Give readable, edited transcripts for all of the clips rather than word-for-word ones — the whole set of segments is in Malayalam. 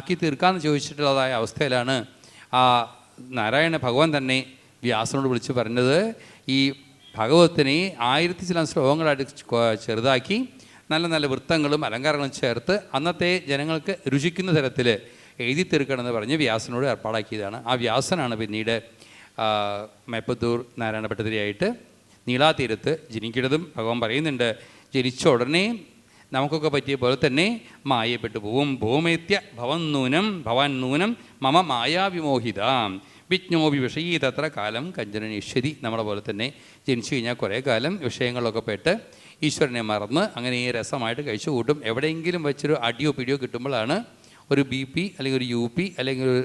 ആക്കി തീർക്കാമെന്ന് ചോദിച്ചിട്ടുള്ളതായ അവസ്ഥയിലാണ് ആ നാരായണ ഭഗവാൻ തന്നെ വ്യാസനോട് വിളിച്ച് പറഞ്ഞത് ഈ ഭഗവത്തിനെ 1000 ചില ശ്ലോകങ്ങളായിട്ട് ചെറുതാക്കി നല്ല നല്ല വൃത്തങ്ങളും അലങ്കാരങ്ങളും ചേർത്ത് അന്നത്തെ ജനങ്ങൾക്ക് രുചിക്കുന്ന തരത്തിൽ എഴുതി തീർക്കണമെന്ന് പറഞ്ഞ് വ്യാസനോട് ഏർപ്പാടാക്കിയതാണ്. ആ വ്യാസനാണ് പിന്നീട് മേപ്പത്തൂർ നാരായണ ഭട്ടതിരിയായിട്ട് നീളാതീരത്ത് ജനിക്കുന്നതും. ഭഗവാൻ പറയുന്നുണ്ട്, ജനിച്ച ഉടനെ നമുക്കൊക്കെ പറ്റിയ പോലെ തന്നെ മായപ്പെട്ടു പോവും. ഭൂമേത്യ ഭവൻ നൂനം മമ മായാവിമോഹിത വിജ്ഞോപി വിഷയീതത്ര കാലം കഞ്ചനീശ്വരി. നമ്മളെ പോലെ തന്നെ ജനിച്ചു കഴിഞ്ഞാൽ കുറേ കാലം വിഷയങ്ങളൊക്കെ പെട്ട് ഈശ്വരനെ മറന്ന് അങ്ങനെ രസമായിട്ട് കഴിച്ചു കൂട്ടും. എവിടെയെങ്കിലും വെച്ചൊരു അടിയോ പിടിയോ കിട്ടുമ്പോഴാണ് ഒരു BP അല്ലെങ്കിൽ ഒരു UP അല്ലെങ്കിൽ ഒരു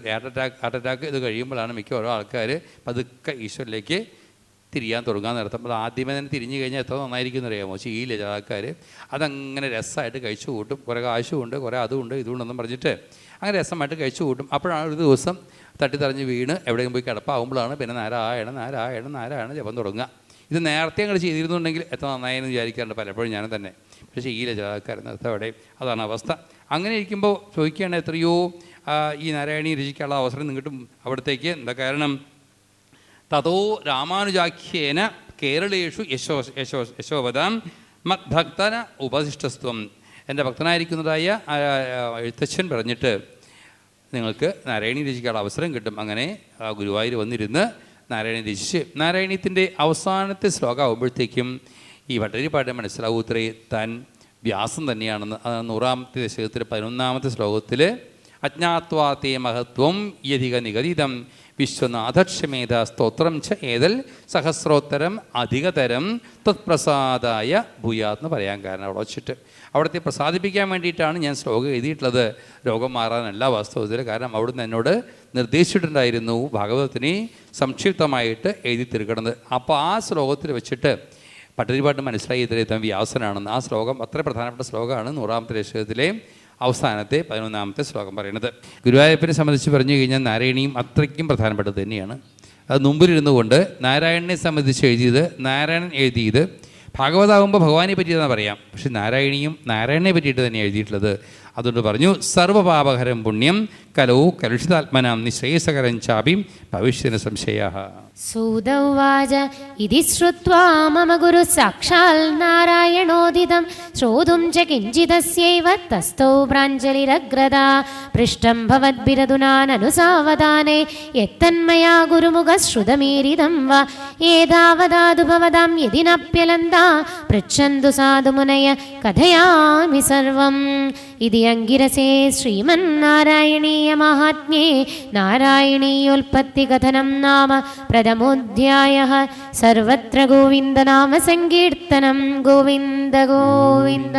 ഹാർട്ട് അറ്റാക്ക് ഇത് കഴിയുമ്പോഴാണ് മിക്ക ഓരോ ആൾക്കാർ പതുക്കെ ഈശ്വരനിലേക്ക് തിരിയാൻ തുടങ്ങാൻ നടത്തും. അത് ആദ്യമേ തന്നെ തിരിഞ്ഞു കഴിഞ്ഞാൽ എത്ര നന്നായിരിക്കും എന്നറിയാമോ? ചെയ്യില്ല ചില ആൾക്കാർ. അതങ്ങനെ രസമായിട്ട് കഴിച്ചു കൂട്ടും. കുറേ കാശുമുണ്ട്, കുറേ അതുമുണ്ട് ഇതുകൊണ്ടെന്നും പറഞ്ഞിട്ട് അങ്ങനെ രസമായിട്ട് കഴിച്ചു കൂട്ടും. അപ്പോഴാണ് ഒരു ദിവസം തട്ടിത്തറിഞ്ഞ് വീണ് എവിടെയെങ്കിലും പോയി കിടപ്പാകുമ്പോഴാണ് പിന്നെ നാരായണ ജപം തുടങ്ങുക. ഇത് നേരത്തെ അങ്ങോട്ട് ചെയ്തിരുന്നുണ്ടെങ്കിൽ എത്ര നന്നായെന്ന് വിചാരിക്കാറുണ്ട് പലപ്പോഴും ഞാൻ തന്നെ. പക്ഷേ ചെയ്യില്ല ചില ആൾക്കാർ നേരത്തെ അവിടെ. അതാണ് അവസ്ഥ. അങ്ങനെ ഇരിക്കുമ്പോൾ ചോദിക്കുകയാണ്, എത്രയോ ഈ നാരായണീ രചിക്കാനുള്ള അവസരം നിങ്ങട്ടും അവിടത്തേക്ക് എന്താ കാരണം? തതോ രാമാനുജാഖ്യേന കേരളേഷു യശോവതാം മദ്ഭക്തന ഉപശിഷ്ടസ്ത്വം. എൻ്റെ ഭക്തനായിരിക്കുന്നതായ എഴുത്തച്ഛൻ പറഞ്ഞിട്ട് നിങ്ങൾക്ക് നാരായണീ രചിക്കാനുള്ള അവസരം കിട്ടും. അങ്ങനെ ഗുരുവായൂർ വന്നിരുന്ന് നാരായണീ രചിച്ച് നാരായണീയത്തിൻ്റെ അവസാനത്തെ ശ്ലോകം ആകുമ്പോഴത്തേക്കും ഈ ഭട്ടതിരിപ്പാടിനെ മനസ്സിലാവൂത്രേ താൻ വ്യാസം തന്നെയാണെന്ന്. 100ാമത്തെ ദശകത്തിലെ 11ാമത്തെ ശ്ലോകത്തിൽ അജ്ഞാത്വാത്തേ മഹത്വം യധിക നിഗദിതം വിശ്വനാഥക്ഷമേധ സ്തോത്രം ച ഏതൽ സഹസ്രോത്തരം അധികതരം തത്പ്രസാദായ ഭൂയാത്ത് എന്ന് പറയാൻ കാരണം അവിടെ വച്ചിട്ട് അവിടുത്തെ പ്രസാദിപ്പിക്കാൻ വേണ്ടിയിട്ടാണ് ഞാൻ ശ്ലോകം എഴുതിയിട്ടുള്ളത്. രോഗം മാറാനല്ല വാസ്തവത്തിൽ. കാരണം അവിടുന്ന് എന്നോട് നിർദ്ദേശിച്ചിട്ടുണ്ടായിരുന്നു ഭാഗവതത്തിനെ സംക്ഷിപ്തമായിട്ട് എഴുതി തീർക്കണത്. അപ്പോൾ ആ ശ്ലോകത്തിൽ വെച്ചിട്ട് ഭട്ടതിരിപ്പാട്ട് മനസ്സിലായി ഇത്രയും വ്യാസനാണെന്ന്. ആ ശ്ലോകം അത്ര പ്രധാനപ്പെട്ട ശ്ലോകമാണ് 100ാമത്തെ ദശകത്തിലെ അവസാനത്തെ 11ാമത്തെ ശ്ലോകം പറയുന്നത്. ഗുരുവായൂരപ്പനെ സംബന്ധിച്ച് പറഞ്ഞു കഴിഞ്ഞാൽ നാരായണീയം അത്രയ്ക്കും പ്രധാനപ്പെട്ടത് തന്നെയാണ്. അത് മുമ്പിലിരുന്നു കൊണ്ട് നാരായണനെ സംബന്ധിച്ച് എഴുതിയത്, നാരായണൻ എഴുതിയത് ഭാഗവതാകുമ്പോൾ ഭഗവാനെ പറ്റിയതെന്ന് പറയാം. പക്ഷെ നാരായണീയം നാരായണനെ പറ്റിയിട്ട് തന്നെ എഴുതിയിട്ടുള്ളത്. അതുകൊണ്ട് പറഞ്ഞു, സർവപാപഹരം പുണ്യം കലോ കലുഷിതാത്മനാം നിശ്രേയസകരം ചാപി ഭവിഷ്യന സംശയ. സൂതൗവാച ഇതി ശ്രുത്വാ മമ ഗുരു സാക്ഷാൽ നാരായണോദിതം ശ്രോതും ച കിഞ്ചിദസ്യൈവ തസ്ഥൗ പ്രാഞ്ജലിരഗ്രദാ പൃഷ്ടം ഭവദ്ഭിരതുനാനനുസാവധാനേ യത്തന്മയാ ഗുരുമുഖ ശ്രുതമീരിതം വാ ഏതാവതാദു ഭവതാം യദി നപ്യലന്താ പൃച്ഛന്തു സാധു മുനയ കഥയാമി സർവം. ഇതി അംഗിരസേ ശ്രീമന്നാരായണീയ മഹാത്മ്യേ നാരായണീയോൽപത്തി കഥനം നാമ പ്രഥമോധ്യായഃ. സർവത്ര ഗോവിന്ദനാമ സങ്കീർത്തനം. ഗോവിന്ദ ഗോവിന്ദ.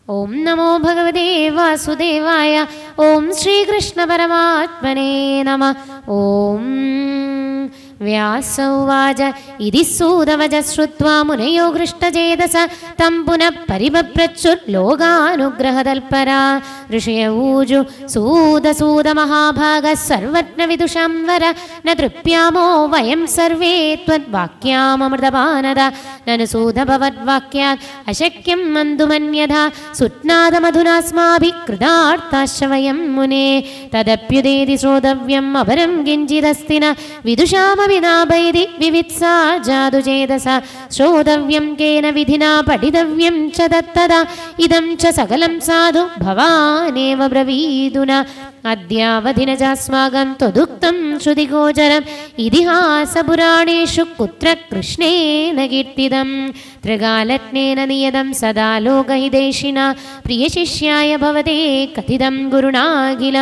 ഓം നമോ ഭഗവതേ വാസുദേവായ. ഓം ശ്രീകൃഷ്ണ പരമാത്മനേ നമഃ. ഓം വ്യാസൗവാച ഇതി സൂതവച ശ്രുത്വാ മുനയോ ഹൃഷ്ടചേതസ തം പുനഃ പരിഭ്രച്ചുർലോകാനുഗ്രഹതൽപരാ. ഋഷയ ഊജു സൂത മഹാഭാഗ സർവജ്ഞ വിദുഷാം വര ന തൃപ്യാമോ വയം സർവേ ത്വദ്വാക്യാമൃതപാനദ നനു സൂത ഭവദ്വാക്യാത് അശക്യം മന്തുമന്യഥാ സുജ്ഞാതമധുനാസ്മാഭിः കൃതാർത്ഥാശ്ച വയം മുനേ തദപ്യുദേതി ശ്രോതവ്യം അപരം കിഞ്ചിദസ്തി ന വിദുഷാമ വിനാഭൈതി വിവിത്സാ ജാതു ചേതസ ശ്രോതവ്യം കേന വിധിനാ പഠിതവ്യം ച തത്തദാ ഇദം ച സകലം സാധു ഭവാനേവ ബ്രവീതുന അദ്യാവധിന ചാസ്മാകം ത്വദുക്തം ശ്രുതിഗോചരം ഇതിഹാസപുരാണേഷു കുത്ര കൃഷ്ണേന കീർത്തിതം ത്രികാലജ്ഞേന നിയതം സദാ ലോകഹിതൈഷിണ പ്രിയശിഷ്യായ ഭവതേ കഥിതം ഗുരുണാഖില.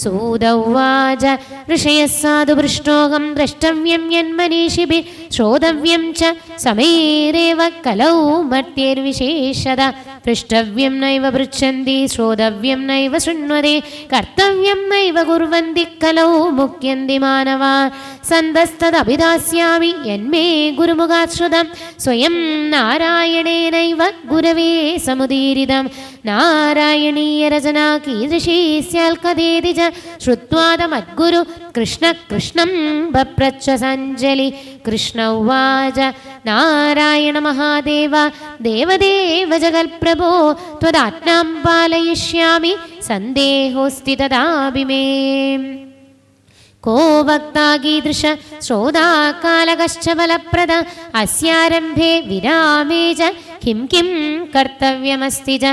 സൂത ഉവാച ഋഷയഃ സാധു പൃഷ്ടോഹം ദ്രഷ്ടവ്യം യന്മനീഷിഭിः ശ്രോതവ്യം ച സമേരേവ കലൗ മർത്യൈർവിശേഷത പൃഷ്ടവ്യം നൈവ പൃച്ഛന്തി ശ്രോതവ്യം നൈവ ശൃണ്വതേ കർത്തവ്യം നൈവ കുർവന്തി കലൗ മുഖ്യന്തി മാനവാ സന്തസ്തദഭിധാസ്യാമി യന്മേ ഗുരുമുഖാശ്രുതം സ്വയം നാരായണേനൈവ ഗുരവേ സമുദീരിതം. നാരായണീയരചനാ കീദൃശീ സ്യാൽ കഥേതി ച ശ്രുത്വാദമദ്ഗുരു കൃഷ്ണം ബഭ്രച്ഛ സഞ്ജലി. കൃഷ്ണ ഉവാച നാരായണ മഹാദേവ ദേവദേവ ജഗൽപ്രഭോ ത്വദാജ്ഞാം പാലയിഷ്യാമി സന്ദേഹോസ്തി തദാപി മേ. को वक्ता कीदृश श्रोता कालकश्च फलप्रद अस्यारम्भे विरामे च किं किं कर्तव्यमस्ति च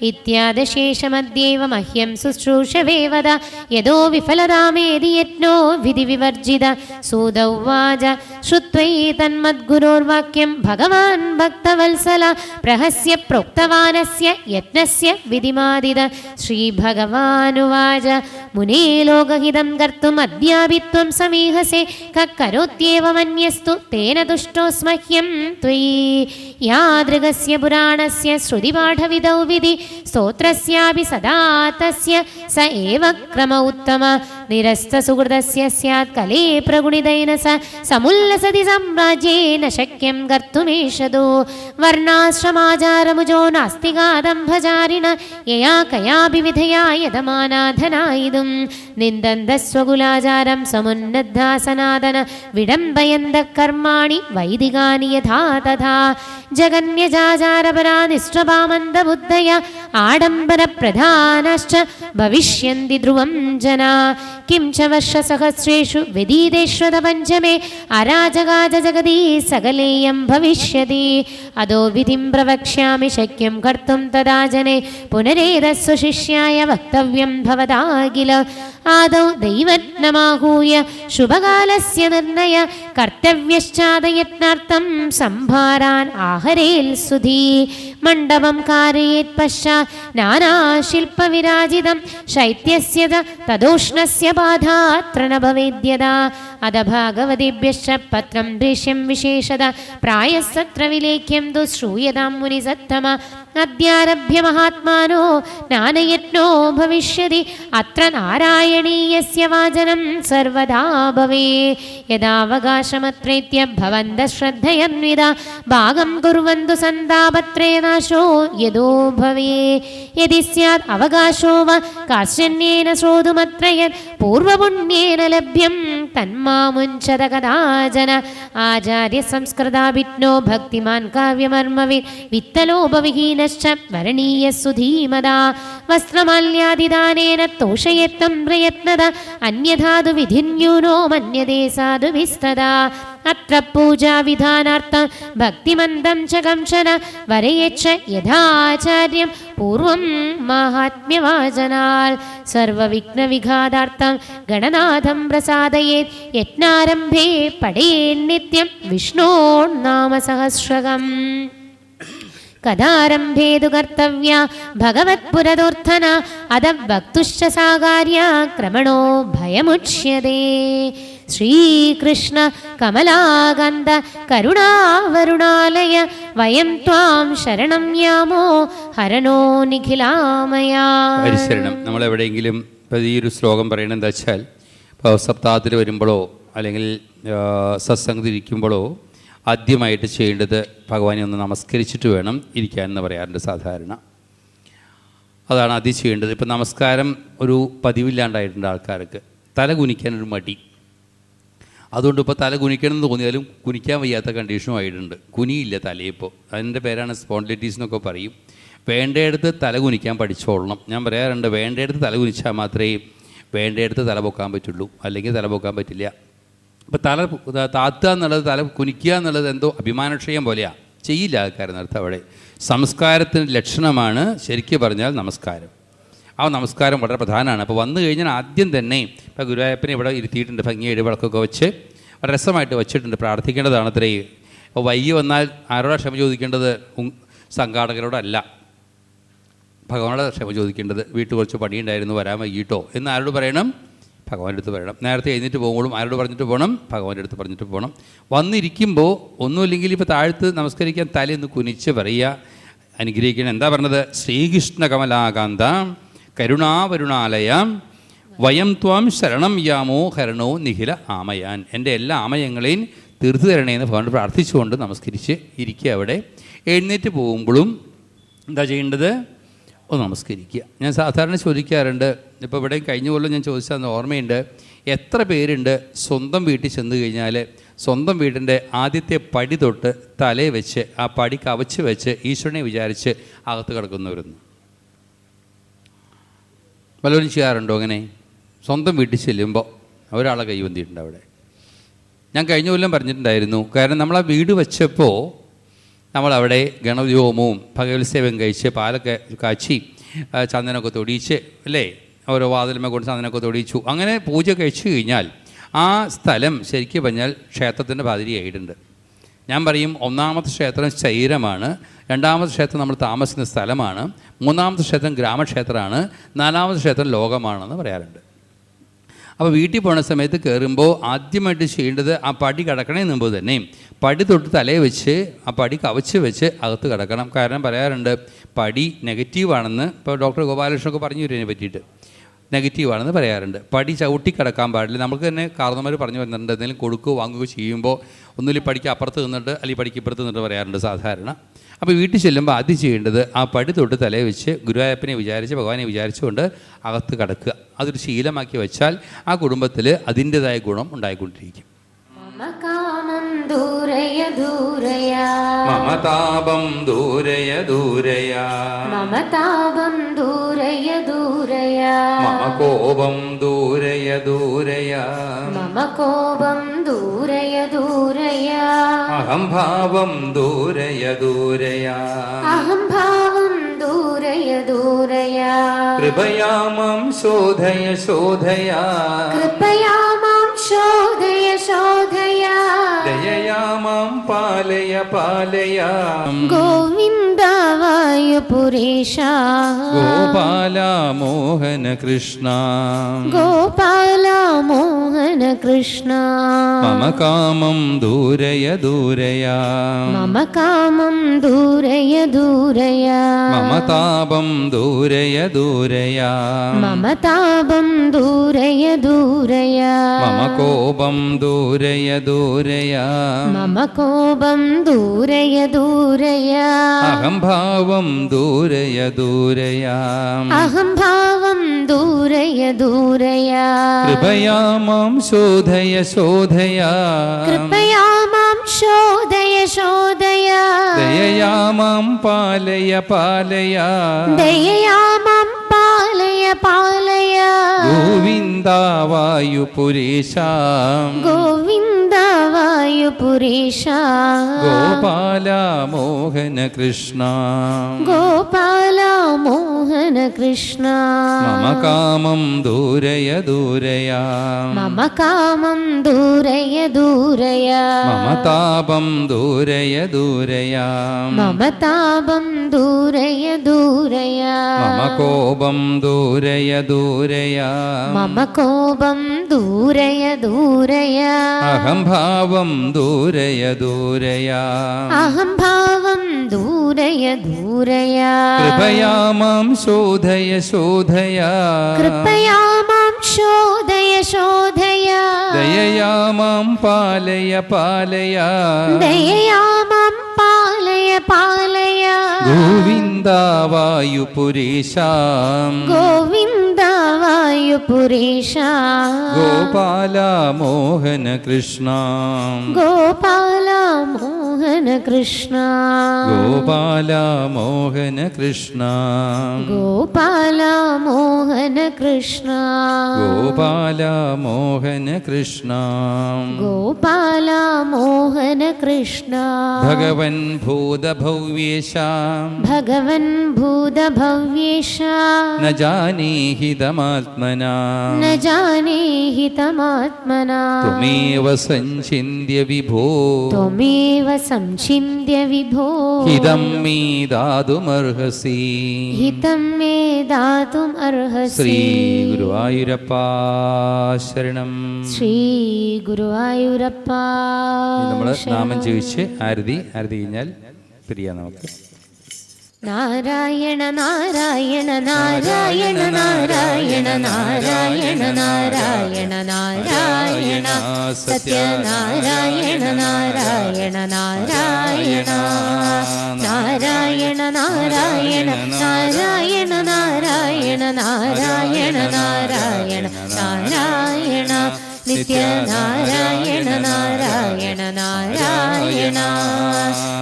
इत्यादशेषमद्यैव मह्यं शुश्रूषवे वद. यदो विफलरामेदि यत्नो विधिविवर्जित सूत उवाच श्रुत्वैतन्मद्गुरोर्वाक्यं भगवान् भक्तवत्सल प्रहस्य प्रोक्तवानस्य यत्नस्य विधिमादिद. श्रीभगवानुवाच मुने लोकहितं कर्तुम् अद्यापि त्वं समीहसे करोत्येवमन्यस्तु तेन तुष्टोऽस्मह्यं त्वयि. यादृगस्य पुराणस्य श्रुतिपाठविदौ विधि स्तोत्रस्यापि सदा तस्य स एव क्रम उत्तम. निरस्तसुहृदस्य स्यात् कले प्रगुणितेन स समुल्लसति साम्राज्ये न शक्यं कर्तुमेषदो. वर्णाश्रमाचारमुजो नास्तिकादम्भचारिण यया कयापि विधया यदमानाधनायिदुं निन्दन्तस्वकुलाचारं समुन्नद्धा सनातन विडम्बयन्तः कर्माणि वैदिकानि यथा तथा. जगन्यजाचारपरा निष्ठपामन्दबुद्धय आडम्बरप्रधानश्च भविष्यन्ति ध्रुवं जना. किं च वर्षसहस्रेषु व्यतीतेष्वत पञ्चमे अराजकाज जगति सकलेयं भविष्यति. अदो विधिं प्रवक्ष्यामि शक्यं कर्तुं तदा जने पुनरेतत्स्व शिष्याय वक्तव्यं भवता किल. आदौ दैवज्ञमाहूय शुभकालस्य निर्णय कर्तव्यश्चादयत्नार्थं सम्भारान् आहरेल् सुधी. मण्डपं कारयेत् पश्चात् नानाशिल्पविराजितं शैत्यस्य तदोष्णस्य बाधात्र न भवेद्यदा. अध भागवतेभ्यश्च पत्रं दृश्यं विशेषद प्रायस्तत्र विलेख्यं तु श्रूयतां मुनिसत्तम. अद्यारभ्य महात्मानो नानयत्नो भविष्यति अत्र नारायणीयस्य वाचनं सर्वदा भवे. यदावकाशमत्रैत्य भवन्तः श्रद्धयन्विदा भागं कुर्वन्तु सन्तापत्रे नाशो यदो भवे. यदि स्यात् अवकाशो वा काश्चन्येन श्रोतुमत्र यत् पूर्वपुण्येन लभ्यं तन्मामुञ्चत कदाचन. आचार्य संस्कृताभिज्ञो भक्तिमान् काव्यमर्मवित् वित्तलोपविहीनश्च वरणीय सुधीमदा. वस्त्रमाल्यादिदानेन तोषयत्तं प्रयत्नद अन्यथादु विधिन्यूनो मन्यते साधुभिस्तदा. अत्र पूजा विधानार्थं भक्तिमन्दं च कंशन वरयेच्छ यथाचार्यं पूर्वं माहात्म्यवाचनात्. सर्वविघ्नविघातार्थं गणनाथं प्रसादयेत् यत्नारम्भे पठेन्नित्यं विष्णोर्नामसहस्रकम्. कदारम्भेतु कर्तव्या भगवत्पुरदोर्थना अद वक्तुश्च साकार्या क्रमणो भयमुच्यते. श्रीकृष्ण कमलाकान्त करुणावरुणालय वयं त्वां शरणं यामो हरणो निखिलामया. ഹരിശരണം. നമ്മളെവിടെയെങ്കിലും ഇപ്പോൾ ഈ ഒരു ശ്ലോകം പറയുന്നത് എന്താ വെച്ചാൽ, ഇപ്പോൾ സപ്താഹത്തിൽ വരുമ്പോഴോ അല്ലെങ്കിൽ സത്സംഗത്തിൽ ഇരിക്കുമ്പോഴോ ആദ്യമായിട്ട് ചെയ്യേണ്ടത് ഭഗവാനെ ഒന്ന് നമസ്കരിച്ചിട്ട് വേണം ഇരിക്കാനെന്ന് പറയാറുണ്ട് സാധാരണ. അതാണ് ആദ്യം ചെയ്യേണ്ടത്. ഇപ്പം നമസ്കാരം ഒരു പതിവില്ലാണ്ടായിട്ടുണ്ട് ആൾക്കാർക്ക്. തല കുനിക്കാനൊരു മടി. അതുകൊണ്ട് ഇപ്പോൾ തല കുനിക്കണം എന്ന് തോന്നിയാലും കുനിക്കാൻ വയ്യാത്ത കണ്ടീഷനും ആയിട്ടുണ്ട്. കുനിയില്ല തലയിപ്പോൾ. അതിൻ്റെ പേരാണ് സ്പോണ്ടിലൈറ്റിസ് എന്നൊക്കെ പറയും. വേണ്ടയിടത്ത് തല കുനിക്കാൻ പഠിച്ചോളണം. ഞാൻ പറയാറുണ്ട്, വേണ്ടയിടത്ത് തല കുനിച്ചാൽ മാത്രമേ വേണ്ടയിടത്ത് തല പൊക്കാൻ പറ്റുള്ളൂ, അല്ലെങ്കിൽ തല പൊക്കാൻ പറ്റില്ല. അപ്പോൾ തല താത്തുക എന്നുള്ളത്, തല കുനിക്കുക എന്നുള്ളത് എന്തോ അഭിമാനക്ഷയം പോലെയാണ്. ചെയ്യില്ല ആൾക്കാരെന്നർത്ഥം. അവിടെ സംസ്കാരത്തിൻ്റെ ലക്ഷണമാണ് ശരിക്കും പറഞ്ഞാൽ നമസ്കാരം. ആ നമസ്കാരം വളരെ പ്രധാനമാണ്. അപ്പോൾ വന്നു കഴിഞ്ഞാൽ ആദ്യം തന്നെ ഇപ്പോൾ ഗുരുവായൂരപ്പനെ ഇവിടെ ഇരുത്തിയിട്ടുണ്ട്, ഭംഗിയായിട്ട് വിളക്കൊക്കെ വെച്ച് വളരെ രസമായിട്ട് വെച്ചിട്ടുണ്ട്. പ്രാർത്ഥിക്കേണ്ടതാണ് അത്രയും. അപ്പോൾ വൈകി വന്നാൽ ആരോടാണ് ക്ഷമ ചോദിക്കേണ്ടത്? സംഘാടകരോടല്ല, ഭഗവാനോട് ക്ഷമ ചോദിക്കേണ്ടത്. വീട്ടിൽ കുറച്ച് പണിയുണ്ടായിരുന്നു, വരാൻ വൈകിട്ടോ എന്ന് ആരോട് പറയണം? ഭഗവാന്റെ അടുത്ത് പറയണം. നേരത്തെ എഴുന്നേറ്റ് പോകുമ്പോഴും ആരോട് പറഞ്ഞിട്ട് പോകണം? ഭഗവാന്റെ അടുത്ത് പറഞ്ഞിട്ട് പോകണം. വന്നിരിക്കുമ്പോൾ ഒന്നുമില്ലെങ്കിൽ ഇപ്പോൾ താഴ്ത്ത് നമസ്കരിക്കാൻ തലയൊന്ന് കുനിച്ച് പറയുക, അനുഗ്രഹിക്കണം. എന്താ പറഞ്ഞത്? ശ്രീകൃഷ്ണ കമലാകാന്ത കരുണാവരുണാലയ വയം ത്വാം ശരണം യാമോ ഹരണോ നിഖില ആമയാൻ. എൻ്റെ എല്ലാ ആമയങ്ങളെയും തീർത്തു തരണേന്ന് ഭഗവാൻ പ്രാർത്ഥിച്ചുകൊണ്ട് നമസ്കരിച്ച് ഇരിക്കുക. അവിടെ എഴുന്നേറ്റ് പോകുമ്പോഴും എന്താ ചെയ്യേണ്ടത്? ഒന്ന് നമസ്കരിക്കുക. ഞാൻ സാധാരണ ചോദിക്കാറുണ്ട്, ഇപ്പോൾ ഇവിടെ കഴിഞ്ഞ കൊല്ലം ഞാൻ ചോദിച്ചാൽ ഓർമ്മയുണ്ട്, എത്ര പേരുണ്ട് സ്വന്തം വീട്ടിൽ ചെന്ന് കഴിഞ്ഞാൽ സ്വന്തം വീടിൻ്റെ ആദ്യത്തെ പടി തൊട്ട് തലേ വെച്ച് ആ പടി കവച്ച് വെച്ച് ഈശ്വരനെ വിചാരിച്ച് അകത്ത് കിടക്കുന്നവരുന്നു. പലരും ചെയ്യാറുണ്ടോ അങ്ങനെ? സ്വന്തം വീട്ടിൽ ചെല്ലുമ്പോൾ ഒരാളെ കൈവന്തിയിട്ടുണ്ട് അവിടെ. ഞാൻ കഴിഞ്ഞ കൊല്ലം പറഞ്ഞിട്ടുണ്ടായിരുന്നു. കാരണം നമ്മൾ ആ വീട് വെച്ചപ്പോൾ നമ്മളവിടെ ഗണഹോമവും ഭഗവത്സേവം കഴിച്ച് പാലൊക്കെ കാച്ചി ചന്ദനമൊക്കെ തൊടിയിച്ച് അല്ലേ, ഓരോ വാതിലുമേ കൊണ്ട് ചന്ദനമൊക്കെ തൊടിയിച്ചു. അങ്ങനെ പൂജ കഴിച്ചു കഴിഞ്ഞാൽ ആ സ്ഥലം ശരിക്കും പറഞ്ഞാൽ ക്ഷേത്രത്തിൻ്റെ പാതിരിയായിട്ടുണ്ട്. ഞാൻ പറയും, ഒന്നാമത്തെ ക്ഷേത്രം ശരീരമാണ്, രണ്ടാമത്തെ ക്ഷേത്രം നമ്മൾ താമസിക്കുന്ന സ്ഥലമാണ്, മൂന്നാമത്തെ ക്ഷേത്രം ഗ്രാമക്ഷേത്രമാണ്, നാലാമത്തെ ക്ഷേത്രം ലോകമാണെന്ന് പറയാറുണ്ട്. അപ്പോൾ വീട്ടിൽ പോകുന്ന സമയത്ത് കയറുമ്പോൾ ആദ്യമായിട്ട് ചെയ്യേണ്ടത് ആ പടി കിടക്കണതിന് മുമ്പ് തന്നെ പടി തൊട്ട് തലയെ വെച്ച് ആ പടി കവച്ച് വെച്ച് അകത്ത് കിടക്കണം. കാരണം പറയാറുണ്ട് പടി നെഗറ്റീവാണെന്ന്. ഇപ്പോൾ ഡോക്ടർ ഗോപാലകൃഷ്ണനൊക്കെ പറഞ്ഞു തരും ഇതിനെ പറ്റിയിട്ട്. നെഗറ്റീവാണെന്ന് പറയാറുണ്ട്. പടി ചവിട്ടി കിടക്കാൻ പാടില്ല. നമുക്ക് തന്നെ കാരണവന്മാർ പറഞ്ഞു വന്നിട്ടുണ്ട്, എന്തെങ്കിലും കൊടുക്കുകയോ വാങ്ങുകയോ ചെയ്യുമ്പോൾ ഒന്നുമില്ല പടിക്ക് അപ്പുറത്ത് നിന്നിട്ട് അല്ലെങ്കിൽ പടിക്ക് ഇപ്പുറത്ത് നിന്നിട്ട് പറയാറുണ്ട് സാധാരണ. അപ്പോൾ വീട്ടിൽ ചെല്ലുമ്പോൾ ആദ്യം ചെയ്യേണ്ടത് ആ പടി തൊട്ട് തലയെ വെച്ച് ഗുരുവായൂരപ്പനെ വിചാരിച്ച് ഭഗവാനെ വിചാരിച്ചുകൊണ്ട് അകത്ത് കിടക്കുക. അതൊരു ശീലമാക്കി വെച്ചാൽ ആ കുടുംബത്തിൽ അതിൻ്റെതായ ഗുണം ഉണ്ടായിക്കൊണ്ടിരിക്കും. മമതാപം ദൂരയ ദൂരയ മമതാപം ദൂരയ ദൂരയ മമതാപം ദൂരയ ദൂരയ മമ കോപം ദൂരയ ദൂരയ മമ കോപം ദൂരയ ദൂരയ അഹംഭാവം ദൂരയ ദൂരയ അഹംഭാവം ദൂരയ ദൂരയ കൃപയാ മാം ശോധയ ശോധയ കൃപയാ മാം ശോധയ ശോധയ ദയയാ മാം പാലയ പാലയ ഗോവിന്ദ വായുപുരീശ ഗോപാല മോഹന കൃഷ്ണ ഗോപാല മോഹന കൃഷ്ണ മമ കാമം ദൂരയ ദൂരയ മമ കാമം ദൂരയ ദൂരയ മമ താപം ദൂരയ ദൂരയ മമ താപം ദൂരയ ദൂരയ മമ കോപം ദൂരയ ദൂരയ മമ കോപം ദൂരയ ദൂരയ അഹംഭാവം ദൂരയ ദൂരയ അഹംഭാവം ദൂരയ ദൂരയ കൃപയാ മാം ശോധയ ശോധയ കൃപയാ മാം ശോധയ ശോധയ ദയയാ മാം പാലയ പാലയ ദയയാ മാം പാലയ പാലയ ഗോവിന്ദ വായുപുരീശ ഗോവിന്ദ വായുപുരീശ ഗോപാല മോഹന കൃഷ്ണ ഗോപാല മോഹന കൃഷ്ണ മമ കാമം ദൂരയ ദൂരയ മമ കാമം ദൂരയ ദൂരയ മമ താപം ദൂരയ ദൂരയ മമ താപം ദൂരയ ദൂരയ മമ കോപം ദൂരയ ദൂരയ മമ കോപം ദൂരയ ദൂരയ അഹംഭാവം ദൂരയ ദൂരയ അഹംഭാവം ദൂരയ ദൂരയ കൃപയാ മാം ശോധയ ശോധയ കൃപയാ മാം ശോധയ ശോധയ ദയയാ മാം പാലയ പാലയ ദയയാ മാം പാലയ പാലയ ഗോവിന്ദ വായുപുരീശ ഗോവിന്ദ വായുപുരീശ ഗോപാല മോഹന കൃഷ്ണ ഗോപാല മോഹന കൃഷ്ണ ഗോപാല മോഹന കൃഷ്ണ ഗോപാല മോഹന കൃഷ്ണ ഗോപാല മോഹന കൃഷ്ണ ഗോപാല മോഹന കൃഷ്ണ ഭഗവൻ ഭൂതഭവ്യേശ ഭഗവൻ ഭൂതഭവ്യേശ ന ജാനീഹിതമാത്മനാ ന ജാനേഹിതമാത്മനാ ത്വമേവ സഞ്ചിന്യ വിഭോ ത്വമേവ സംചിന്യ വിഭോ ഹിതം മേ ദാതുമർഹസി ഹിതം മേ ദാതും അർഹസി. ശ്രീ ഗുരുവായൂരപ്പ ശരണം. ശ്രീ ഗുരുവായൂരപ്പ നമ്മൾ നാമം ശരണം. ചോദിച്ച് ആരതി കഴിഞ്ഞാൽ പിരിയാം നമുക്ക്. നാരായണ നാരായണ നാരായണ നാരായണ നാരായണ നാരായണ നാരായണ സത്യനാരായണ നാരായണ നാരായണ നാരായണ നാരായണ നാരായണ നാരായണ നാരായണ നാരായണ നാരായണ നിത്യനാരായണ നാരായണ നാരായണ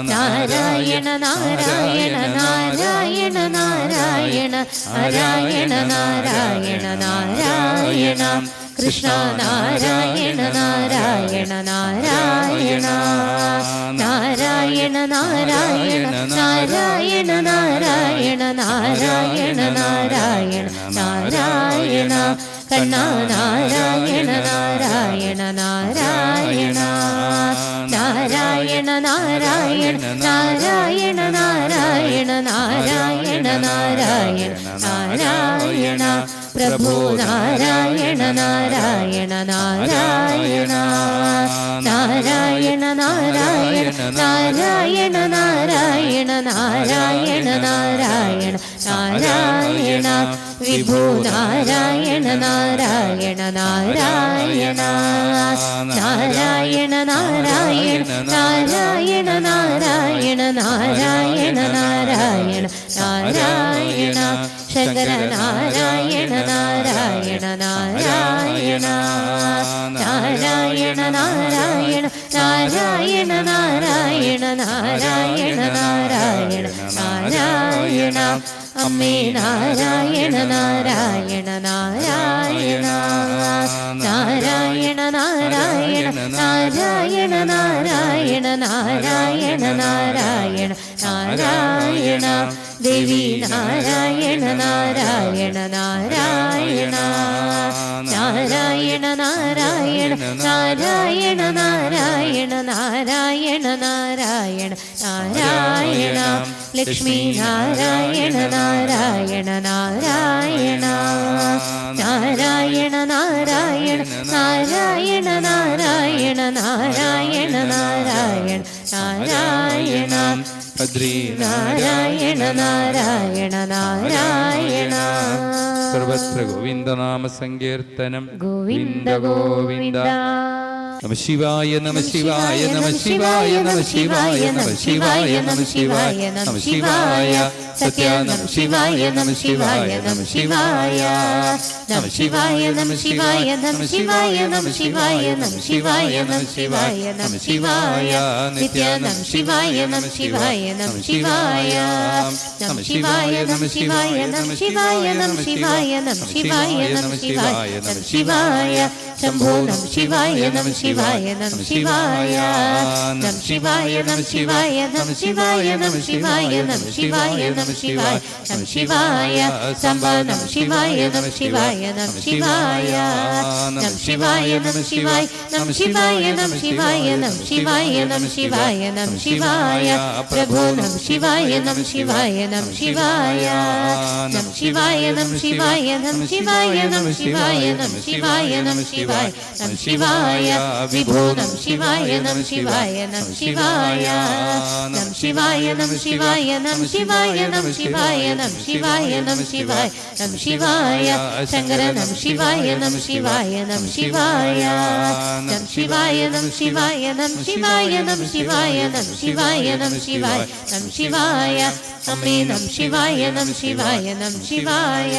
നാരായണ നാരായണ നാരായണ നാരായണ നാരായണ നാരായണ നാരായണ കൃഷ്ണ നാരായണ നാരായണ നാരായണ നാരായണ നാരായണ നാരായണ നാരായണ നാരായണ നാരായണ നാരായണ കണ്ണ നാരായണ നാരായണ നാരായണ നാരായണ നാരായണ നാരായണ നാരായണ നാരായണ നാരായണ നാരായണ പ്രഭു നാരായണ നാരായണ നാരായണ നാരായണ നാരായണ നാരായണ നാരായണ നാരായണ നാരായണ നാരായണ വിഭു നാരായണ നാരായണ നാരായണ നാരായണ നാരായണ നാരായണ നാരായണ നാരായണ നാരായണ നാരായണ ശങ്കര നാരായണ നാരായണ നാരായണ നാരായണ നാരായണ നാരായണ നാരായണ നാരായണ നാരായണ നാരായണ അമ്മേ നാരായണ നാരായണ നാരായണ നാരായണ നാരായണ നാരായണ നാരായണ നാരായണ നാരായണ നാരായണ ദേവി നാരായണ നാരായണ നാരായണ നാരായണ നാരായണ നാരായണ നാരായണ നാരായണ നാരായണ നാരായണ ലക്ഷ്മി നാരായണ നാരായണ നാരായണ നാരായണ നാരായണ നാരായണ നാരായണ നാരായണ നാരായണ നാരായണ ഭദ്രീ നാരായണ നാരായണ നാരായണ സർവത്ര ഗോവിന്ദനാമ സങ്കീർത്തനം ഗോവിന്ദ ഗോവിന്ദ നമ ശിവായ നമ ശിവായ നമ ശിവായ നമ ശിവായ നമ ശിവായ നമ ശിവായ നമ ശിവായ സത്യ നമ ശിവായ നമ ശിവായ നമ ശിവായ നമ ശിവായ നമ ശിവായ നമ ശിവായ നമ ശിവായ നമ ശിവായ നമ ശിവായ നമ ശിവായ നിത്യ നമ ശിവായ നമ ശിവായ നമ ശിവായ നമ ശിവായ നമ ശിവായ നമ ശിവായ നമ ശിവായ നമ ശിവായ നമ ശിവായ നമ ശിവായ ശംഭോ നമ ശിവായ നമ ശിവായ നമ ശിവായ നമ ശിവായ നമ ശിവായ നമ ശിവായ നമ ശിവായ നമ ശിവായ നമ ശിവായ നമ ശിവായ സംഭ നമ ശിവായ നമ ശിവായ നമ ശിവായ നമ ശിവായ നമ ശിവായ നമ ശിവായ നമ ശിവായ നമ ശിവായ നമ ശിവായ നമ ശിവായ പ്രഭു നമ ശിവായ നമ ശിവായ നമ ശിവായ നമ ശിവായ നമ ശിവായ നമ ശിവായ നമ ശിവായ നമ ശിവായ നമ ശിവായ നമ ശിവായ വിഭോ നമ ശിവായ നമ ശിവായ നമ ശിവായ നമ ശിവായ നമ ശിവായ നമ ശിവായ നമ ശിവായ നമ ശിവായ നമ ശിവായ നമ ശിവായ ശങ്കര നമ ശിവായ നമ ശിവായ നമ ശിവായ നമ ശിവായ നമ ശിവായ നമ ശിവായ നമ ശിവായ നമ ശിവായ നമ ശിവായ നമ ശിവായ അമ്മേ നമ ശിവായ നമ ശിവായ നമ ശിവായ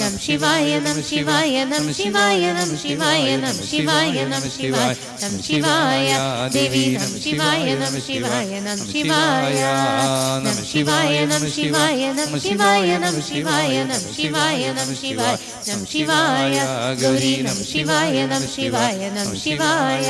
നമ ശിവായ നമ ശിവായ നമ ശിവായ നമ ശിവായ നമ ശിവായ നമ ശിവായ നമ ശിവായ ദേവി നമ ശിവായ നമ ശിവായ നമ ശിവായ നമ ശിവായ നമ ശിവായ നമ ശിവായ നമ ശിവായ നമ ശിവായ നമ ശിവായ നമ ശിവായ ഗൗരി നമ ശിവായ നമ ശിവായ നമ ശിവായ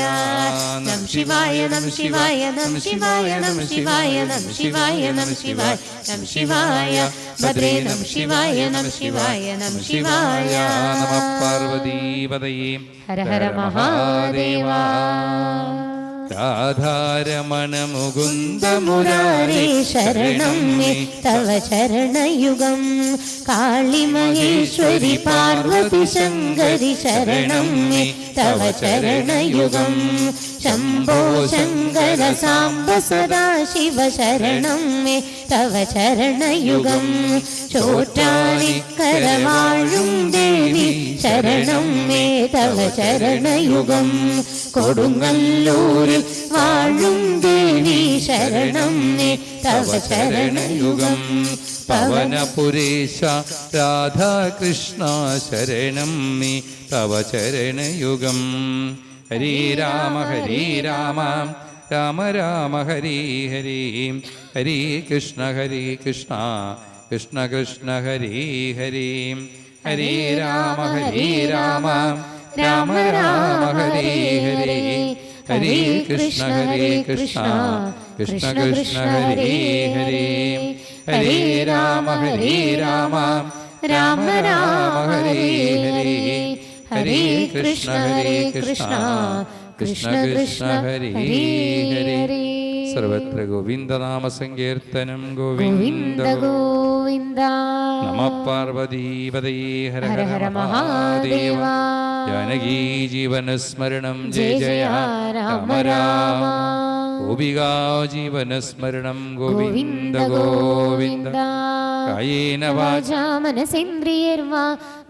നമ ശിവായ നമ ശിവായ നമ ശിവായ നമ ശിവായ നമ ശിവായ നമ ശിവായ നമ ശിവായ ഭദ്രേ നമ ശിവായ നമ ശിവായ നമ ശിവായ നമ പാർവതീപതയേ ഹര ഹര മഹാദേവ രാധാരമണ മുകുന്ദ മുരാരേ ശരണം മേ തവ ചരണയുഗം കാളി മഹേശ്വരി പാർവതി ശങ്കരി ശരണം മേ തവ ചരണയുഗം ശംഭോ ശങ്കര സാംബ സദാശിവ ശരണം മേ തവ ചരണയുഗം ചോറ്റാനിക്കര വാഴും ദേവി ശരണം മേ തവ ചരണയുഗം കൊടുങ്ങല്ലൂരിൽ വാഴും ദേവി ശരണം മേ തവ ചരണയുഗം പവനപുരേശ രാധാകൃഷ്ണ ശരണം മേ തവ ചരണയുഗം. ഹരേ രാമ രാമ രാമ ഹരേ ഹരേ, ഹരേ കൃഷ്ണ കൃഷ്ണ കൃഷ്ണ ഹരേ ഹരേ, ഹരേ രാമ രാമ രാമ ഹരേ ഹരേ, ഹരേ കൃഷ്ണ കൃഷ്ണ കൃഷ്ണ ഹരേ ഹരേ, ഹരേ രാമ രാമ ഹരേ ഹരേ, ഹരേ കൃഷ്ണ കൃഷ്ണ കൃഷ്ണ ഹരേ ഹരേ. സർവത്ര ഗോവിന്ദനാമ സങ്കീർത്തനം. ഗോവിന്ദ ഗോവിന്ദ. നമഃ പാർവതീപതയേ ഹര ഹര മഹാദേവ. ജാനകീ ജീവനസ്മരണം ജയ ജയ രാമ രാമ. ഗോപികാ ജീവനസ്മരണം ഗോവിന്ദ ഗോവിന്ദ. കായേന വാചാ മനസേന്ദ്രിയർവാ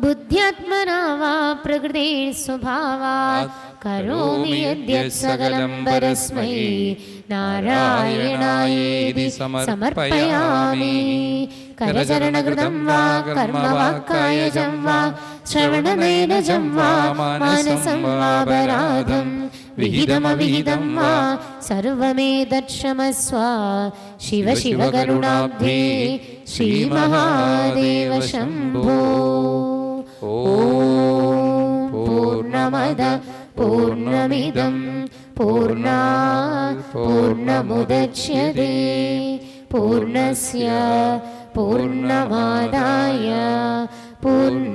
ബുദ്ധ്യാത്മനാ വാ പ്രകൃതേ സ്വഭാവാത് കരോമി യദ്യത് സകലം പരസ്മൈ നാരായണായേതി സമർപ്പയാമി. കരചരണകൃതം വാ കർമ്മ വാക്കായജം വാ ശ്രവണനേനജം വാ മാനസം വാപരാധം വിഹിതമവിഹിതം വാ സർവമേതക്ഷമസ്വ. ശിവ ശിവ കരുണാബ്ധേ ശ്രീമഹാദേവ ശംഭോ. ഓം പൂർണ്ണമദ പൂർണ്ണമിദം പൂർണ്ണാത് പൂർണ്ണമുദച്യതേ പൂർണ്ണസ്യ പൂർണ്ണമാദായ പൂർണ്ണ